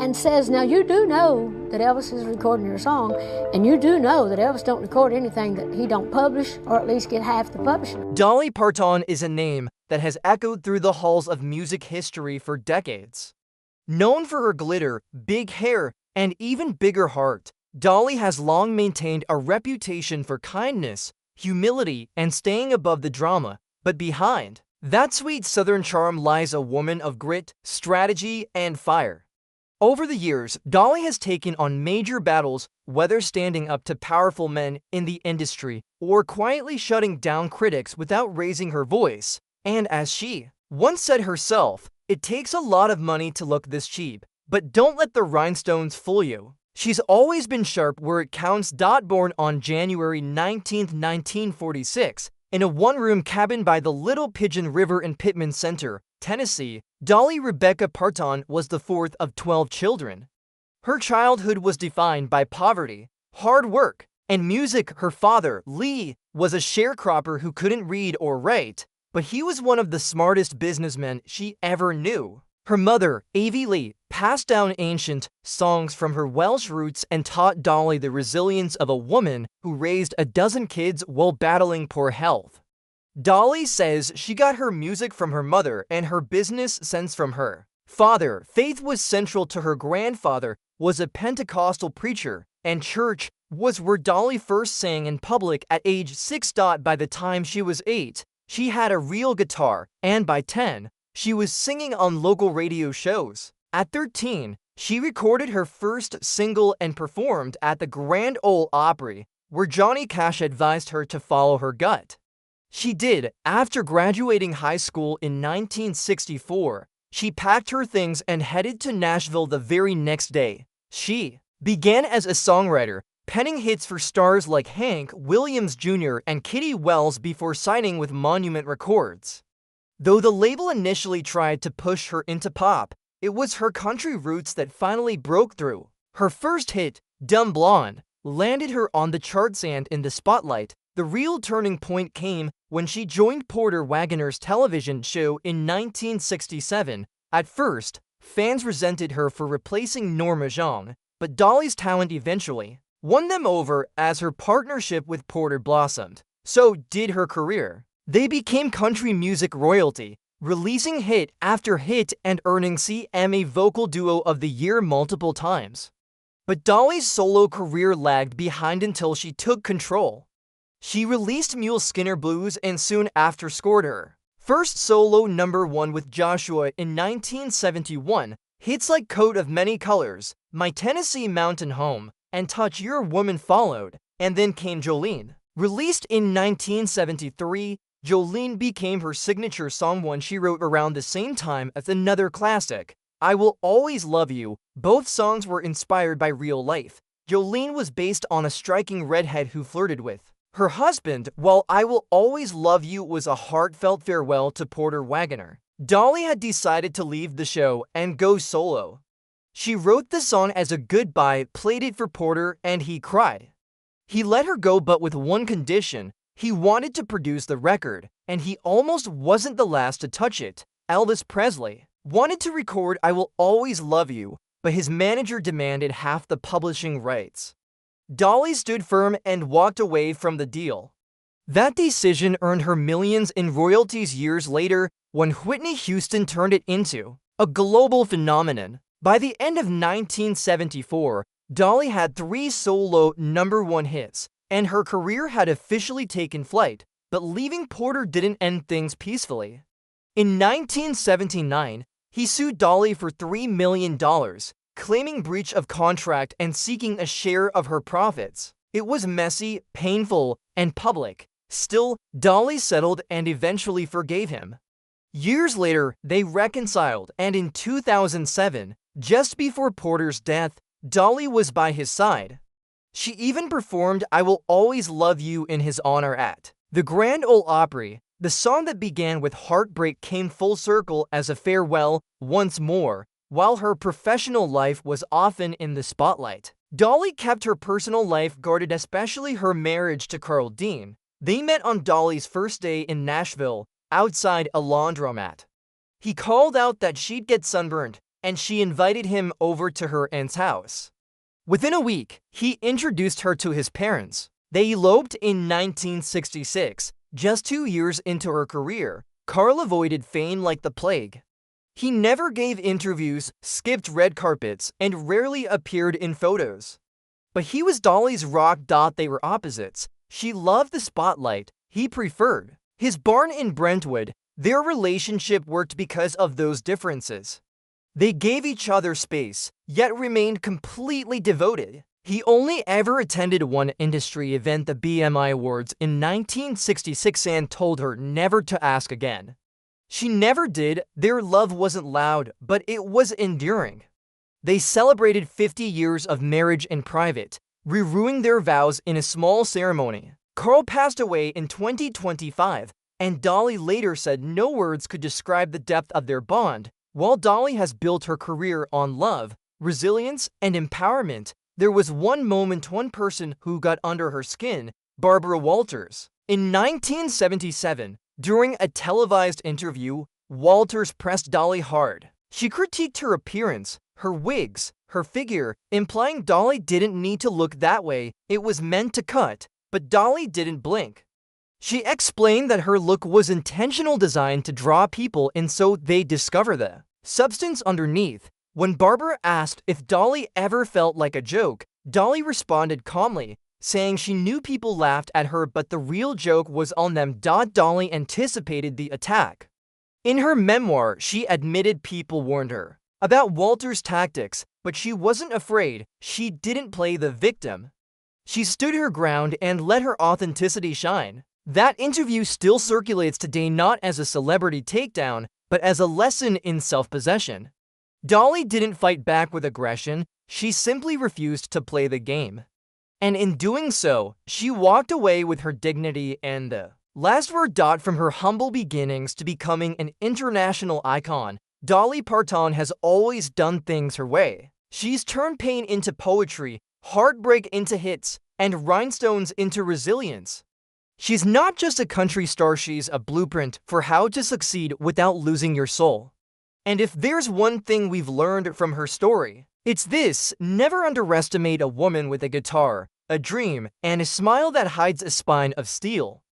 and says, now you do know that Elvis is recording your song, and you do know that Elvis don't record anything that he don't publish, or at least get half the publishing. Dolly Parton is a name that has echoed through the halls of music history for decades. Known for her glitter, big hair, and even bigger heart, Dolly has long maintained a reputation for kindness, humility, and staying above the drama, but behind that sweet southern charm lies a woman of grit, strategy, and fire. Over the years, Dolly has taken on major battles, whether standing up to powerful men in the industry or quietly shutting down critics without raising her voice. And as she once said herself, it takes a lot of money to look this cheap, but don't let the rhinestones fool you. She's always been sharp where it counts. Born on January 19, 1946, in a one-room cabin by the Little Pigeon River in Pittman Center, Tennessee, Dolly Rebecca Parton was the fourth of 12 children. Her childhood was defined by poverty, hard work, and music. Her father, Lee, was a sharecropper who couldn't read or write, but he was one of the smartest businessmen she ever knew. Her mother, Avie Lee, passed down ancient songs from her Welsh roots and taught Dolly the resilience of a woman who raised a dozen kids while battling poor health. Dolly says she got her music from her mother and her business sense from her father. Faith was central to her. Grandfather was a Pentecostal preacher, and church was where Dolly first sang in public at age 6. By the time she was 8, she had a real guitar, and by 10, she was singing on local radio shows. At 13, she recorded her first single and performed at the Grand Ole Opry, where Johnny Cash advised her to follow her gut. She did. After graduating high school in 1964, she packed her things and headed to Nashville the very next day. She began as a songwriter, penning hits for stars like Hank Williams Jr. and Kitty Wells before signing with Monument Records. Though the label initially tried to push her into pop, it was her country roots that finally broke through. Her first hit, Dumb Blonde, landed her on the charts, and in the spotlight. The real turning point came when she joined Porter Wagoner's television show in 1967. At first, fans resented her for replacing Norma Jean, but Dolly's talent eventually won them over as her partnership with Porter blossomed. So did her career. They became country music royalty, releasing hit after hit and earning CMA Vocal Duo of the Year multiple times. But Dolly's solo career lagged behind until she took control. She released Mule Skinner Blues and soon after scored her first solo #1 with Joshua in 1971. Hits like Coat of Many Colors, My Tennessee Mountain Home, and Touch Your Woman followed, and then came Jolene. Released in 1973, Jolene became her signature song, one she wrote around the same time as another classic, I Will Always Love You. Both songs were inspired by real life. Jolene was based on a striking redhead who flirted with her husband, while I Will Always Love You was a heartfelt farewell to Porter Wagoner. Dolly had decided to leave the show and go solo. She wrote the song as a goodbye, played it for Porter, and he cried. He let her go, but with one condition. He wanted to produce the record, and he almost wasn't the last to touch it. Elvis Presley wanted to record I Will Always Love You, but his manager demanded half the publishing rights. Dolly stood firm and walked away from the deal. That decision earned her millions in royalties years later when Whitney Houston turned it into a global phenomenon. By the end of 1974, Dolly had 3 solo #1 hits, and her career had officially taken flight, but leaving Porter didn't end things peacefully. In 1979, he sued Dolly for $3 million, claiming breach of contract and seeking a share of her profits. It was messy, painful, and public. Still, Dolly settled and eventually forgave him. Years later, they reconciled, and in 2007, just before Porter's death, Dolly was by his side. She even performed I Will Always Love You in his honor at the Grand Ole Opry. The song that began with heartbreak came full circle as a farewell once more, while her professional life was often in the spotlight. Dolly kept her personal life guarded, especially her marriage to Carl Dean. They met on Dolly's first day in Nashville, outside a laundromat. He called out that she'd get sunburned, and she invited him over to her aunt's house. Within a week, he introduced her to his parents. They eloped in 1966. Just 2 years into her career, Carl avoided fame like the plague. He never gave interviews, skipped red carpets, and rarely appeared in photos. But he was Dolly's rock. They were opposites. She loved the spotlight. He preferred his barn in Brentwood. Their relationship worked because of those differences. They gave each other space, yet remained completely devoted. He only ever attended one industry event, the BMI Awards, in 1966, and told her never to ask again. She never did. Their love wasn't loud, but it was enduring. They celebrated 50 years of marriage in private, renewing their vows in a small ceremony. Carl passed away in 2025, and Dolly later said no words could describe the depth of their bond. While Dolly has built her career on love, resilience, and empowerment, there was one moment, one person who got under her skin: Barbara Walters. In 1977, during a televised interview, Walters pressed Dolly hard. She critiqued her appearance, her wigs, her figure, implying Dolly didn't need to look that way, it was meant to cut, but Dolly didn't blink. She explained that her look was intentional, designed to draw people in so they discover the substance underneath. When Barbara asked if Dolly ever felt like a joke, Dolly responded calmly, saying she knew people laughed at her but the real joke was on them. Dolly anticipated the attack. In her memoir, she admitted people warned her about Walters' tactics, but she wasn't afraid. She didn't play the victim. She stood her ground and let her authenticity shine. That interview still circulates today, not as a celebrity takedown, but as a lesson in self-possession. Dolly didn't fight back with aggression, she simply refused to play the game. And in doing so, she walked away with her dignity and the last word. From her humble beginnings to becoming an international icon, Dolly Parton has always done things her way. She's turned pain into poetry, heartbreak into hits, and rhinestones into resilience. She's not just a country star, she's a blueprint for how to succeed without losing your soul. And if there's one thing we've learned from her story, it's this: never underestimate a woman with a guitar, a dream, and a smile that hides a spine of steel.